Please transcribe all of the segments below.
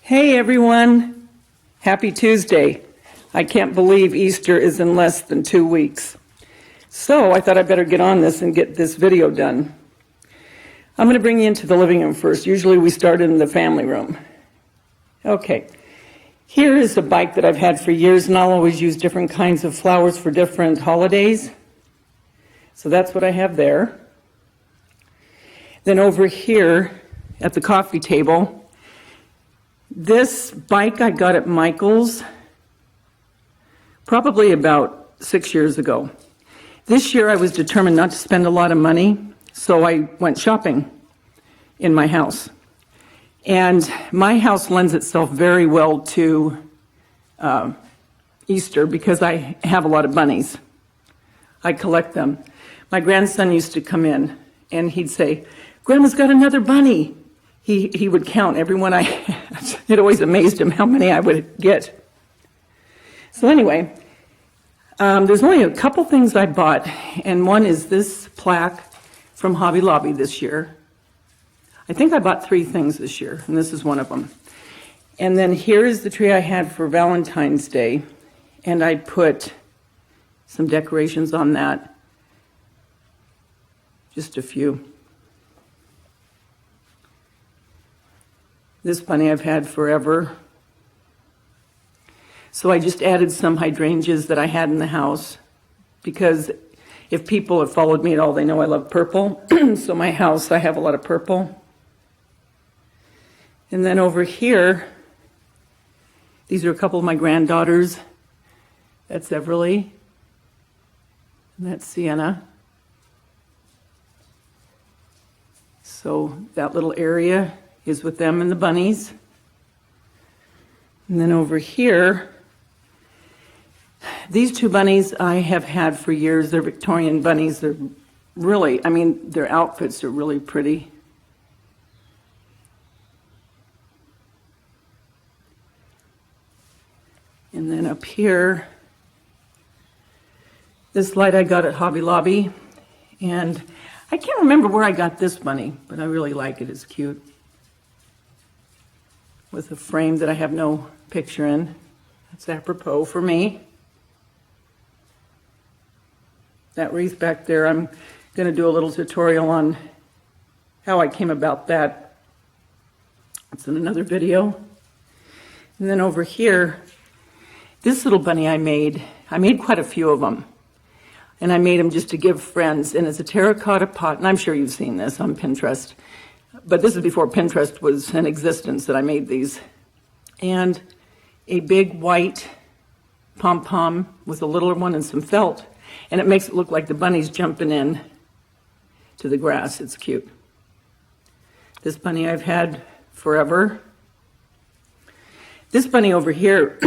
Hey everyone, happy Tuesday. I can't believe Easter is in less than 2 weeks. So I thought I'd better get on this and get this video done. I'm going to bring you into the living room first. Usually we start in the family room. Okay, here is a bike that I've had for years, and I'll always use different kinds of flowers for different holidays. So that's what I have there. Then over here at the coffee table, this bike I got at Michael's probably about 6 years ago. This year I was determined not to spend a lot of money, so I went shopping in my house. And my house lends itself very well to Easter because I have a lot of bunnies. I collect them. My grandson used to come in and he'd say, "Grandma's got another bunny." He would count everyone I had. It always amazed him how many I would get. So anyway, there's only a couple things I bought, and one is this plaque from Hobby Lobby this year. I think I bought 3 things this year, and this is one of them. And then here is the tree I had for Valentine's Day, and I put some decorations on that, just a few. This bunny I've had forever. So I just added some hydrangeas that I had in the house because if people have followed me at all, they know I love purple. So my house, I have a lot of purple. And then over here, these are a couple of my granddaughters. That's Everly. And that's Sienna. So that little area is with them and the bunnies. And then over here, these 2 bunnies I have had for years. They're Victorian bunnies. They're really, their outfits are really pretty. And then up here, this light I got at Hobby Lobby. And I can't remember where I got this bunny, but I really like it. It's cute. With a frame that I have no picture in. That's apropos for me. That wreath back there, I'm going to do a little tutorial on how I came about that. It's in another video. And then over here, this little bunny I made quite a few of them. And I made them just to give friends. And it's a terracotta pot, and I'm sure you've seen this on Pinterest. But this is before Pinterest was in existence that I made these. And a big white pom-pom with a littler one and some felt. And it makes it look like the bunny's jumping in to the grass. It's cute. This bunny I've had forever. This bunny over here,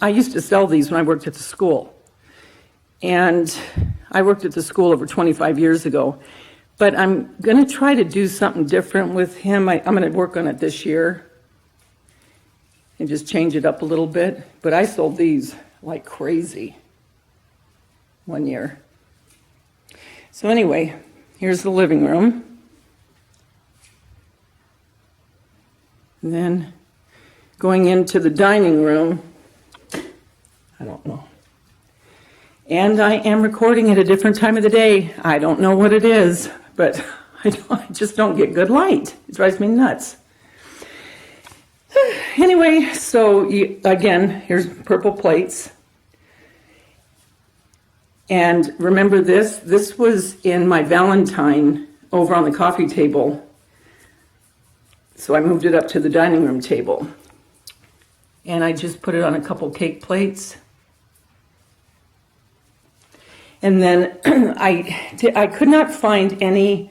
I used to sell these when I worked at the school. And I worked at the school over 25 years ago. But I'm going to try to do something different with him. I'm going to work on it this year and just change it up a little bit. But I sold these like crazy one year. So anyway, here's the living room. And then going into the dining room, I don't know. And I am recording at a different time of the day. I don't know what it is. But I just don't get good light. It drives me nuts. Anyway, so again, here's purple plates. And remember this? This was in my Valentine over on the coffee table. So I moved it up to the dining room table. And I just put it on a couple cake plates. And then I could not find any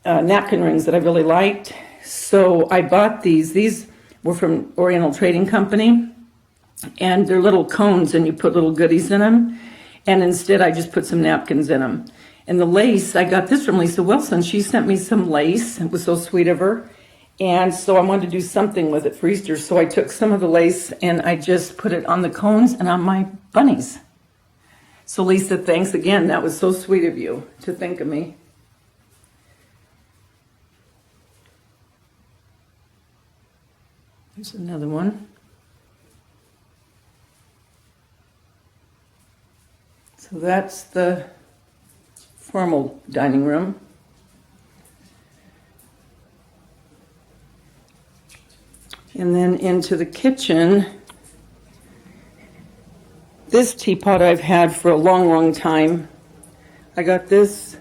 napkin rings that I really liked. So I bought these. These were from Oriental Trading Company. And they're little cones, and you put little goodies in them. And instead, I just put some napkins in them. And the lace, I got this from Lisa Wilson. She sent me some lace. It was so sweet of her. And so I wanted to do something with it for Easter. So I took some of the lace, and I just put it on the cones and on my bunnies. So Lisa, thanks again. That was so sweet of you to think of me. Here's another one. So that's the formal dining room. And then into the kitchen. This teapot I've had for a long, long time. I got this,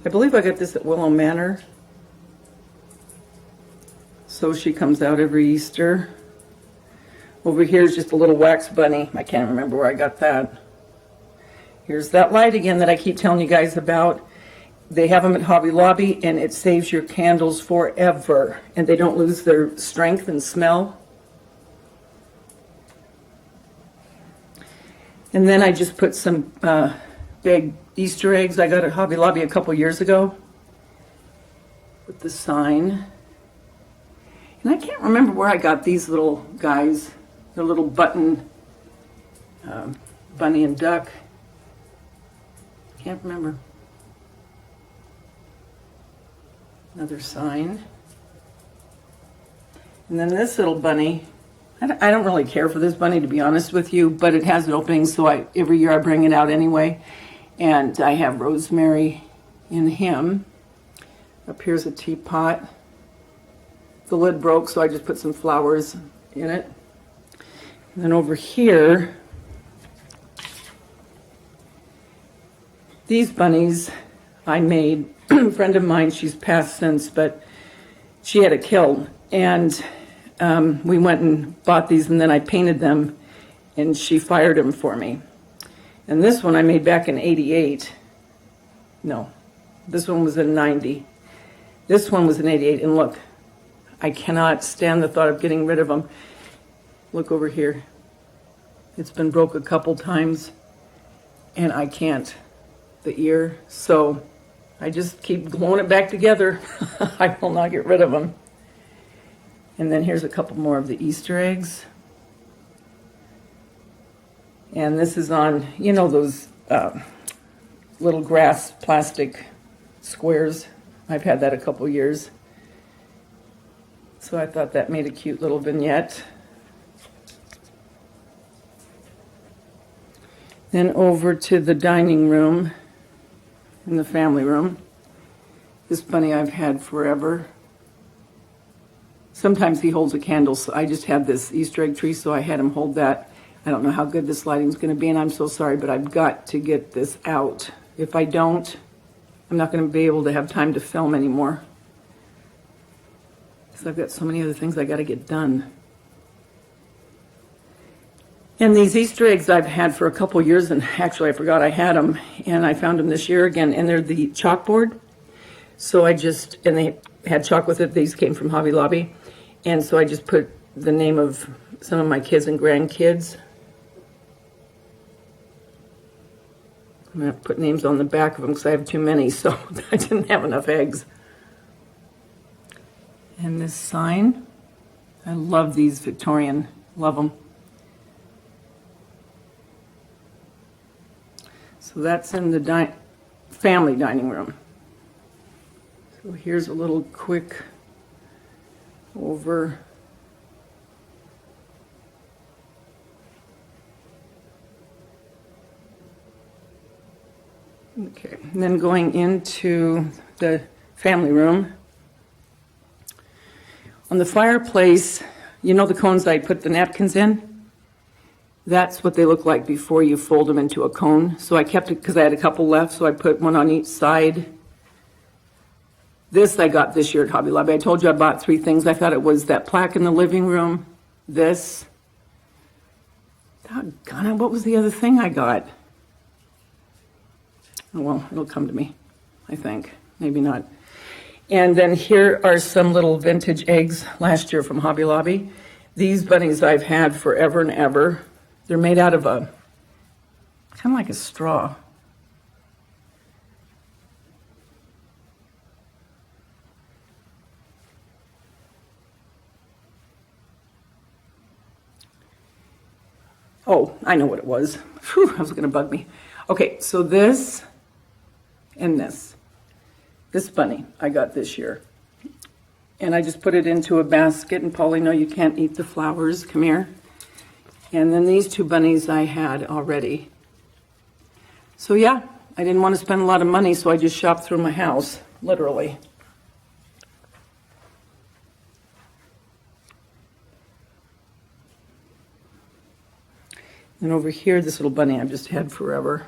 I believe I got this at Willow Manor. So she comes out every Easter. Over here is just a little wax bunny. I can't remember where I got that. Here's that light again that I keep telling you guys about. They have them at Hobby Lobby, and it saves your candles forever, and they don't lose their strength and smell. And then I just put some big Easter eggs I got at Hobby Lobby a couple years ago with the sign. And I can't remember where I got these little guys. They're little button bunny and duck. Can't remember. Another sign. And then this little bunny, I don't really care for this bunny, to be honest with you, but it has an opening, so every year I bring it out anyway. And I have rosemary in him. Up here's a teapot. The lid broke, so I just put some flowers in it. And then over here, these bunnies I made. A friend of mine, she's passed since, but she had a kiln, and we went and bought these, and then I painted them, and she fired them for me. And this one I made back in '88. No, this one was in '90. This one was in '88, and look, I cannot stand the thought of getting rid of them. Look over here. It's been broke a couple times, and I can't. The ear, so I just keep gluing it back together. I will not get rid of them. And then here's a couple more of the Easter eggs. And this is on, you know, those little grass plastic squares. I've had that a couple years. So I thought that made a cute little vignette. Then over to the dining room. In the family room. This bunny I've had forever. Sometimes he holds a candle, so I just had this Easter egg tree, so I had him hold that. I don't know how good this lighting's going to be, and I'm so sorry, but I've got to get this out. If I don't, I'm not going to be able to have time to film anymore. Because I've got so many other things I got to get done. And these Easter eggs I've had for a couple years, and actually I forgot I had them, and I found them this year again, and they're the chalkboard. So and they had chalk with it. These came from Hobby Lobby. And so I just put the name of some of my kids and grandkids. I'm going to put names on the back of them because I have too many, so I didn't have enough eggs. And this sign, I love these Victorian, love them. So that's in the family dining room. So here's a little quick over. Okay, and then going into the family room. On the fireplace, you know the cones I put the napkins in? That's what they look like before you fold them into a cone. So I kept it because I had a couple left, so I put one on each side. This I got this year at Hobby Lobby. I told you I bought 3 things. I thought it was that plaque in the living room, this. Doggone it, what was the other thing I got? Oh, well, it'll come to me, I think. Maybe not. And then here are some little vintage eggs last year from Hobby Lobby. These bunnies I've had forever and ever. They're made out of kind of like a straw. Oh, I know what it was. Whew, that was going to bug me. Okay, so this and this. This bunny I got this year. And I just put it into a basket, and Polly, no, you can't eat the flowers, come here. And then these two bunnies I had already. So yeah, I didn't want to spend a lot of money, so I just shopped through my house, literally. And over here, this little bunny I've just had forever.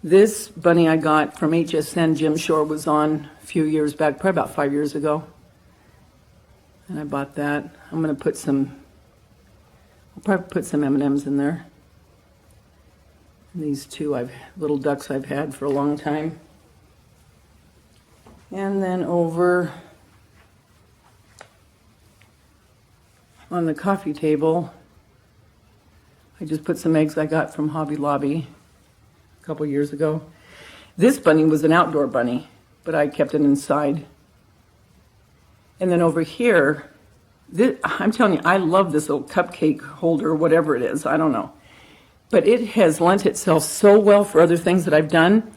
This bunny I got from HSN, Jim Shore was on a few years back, probably about 5 years ago. And I bought that. I'm going to put some, I'll probably put some M&Ms in there. And these two little ducks I've had for a long time. And then over on the coffee table, I just put some eggs I got from Hobby Lobby a couple years ago. This bunny was an outdoor bunny, but I kept it inside. And then over here, I'm telling you, I love this little cupcake holder, whatever it is, I don't know. But it has lent itself so well for other things that I've done.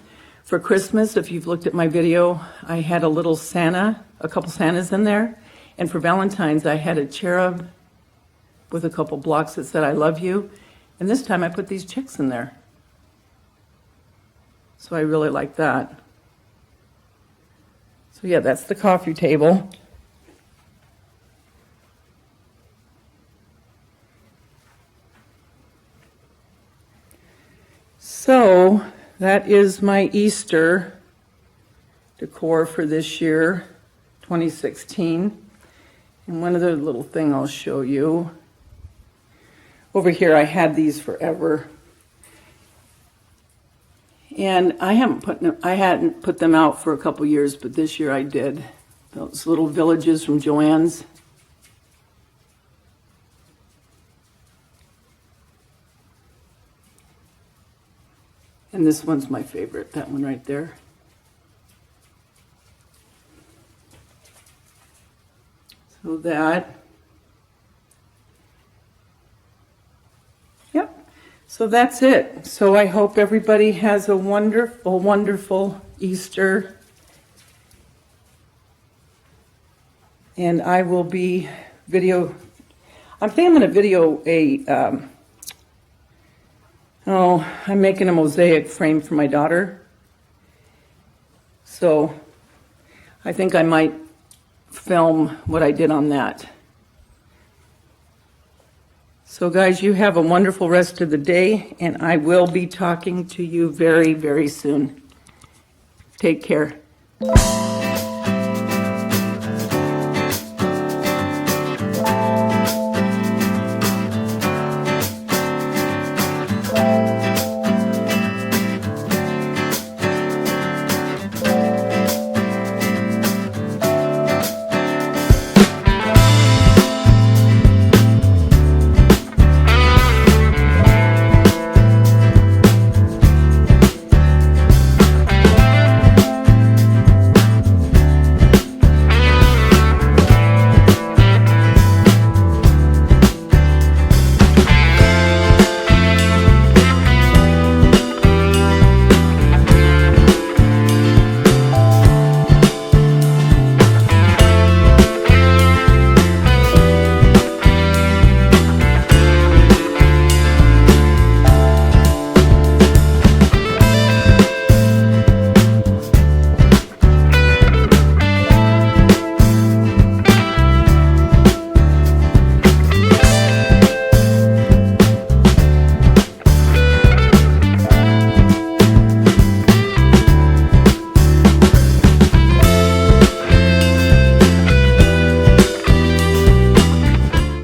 For Christmas, if you've looked at my video, I had a little Santa, a couple Santas in there. And for Valentine's, I had a cherub with a couple blocks that said, I love you. And this time I put these chicks in there. So I really like that. So yeah, that's the coffee table. So that is my Easter decor for this year, 2016. And one other little thing I'll show you. Over here, I had these forever. And I hadn't put them out for a couple years, but this year I did. Those little villages from Joann's. And this one's my favorite, that one right there. So that, yep. So that's it. So I hope everybody has a wonderful, wonderful Easter. And I will be I'm thinking I'm going to video I'm making a mosaic frame for my daughter. So I think I might film what I did on that. So guys, you have a wonderful rest of the day, and I will be talking to you very, very soon. Take care.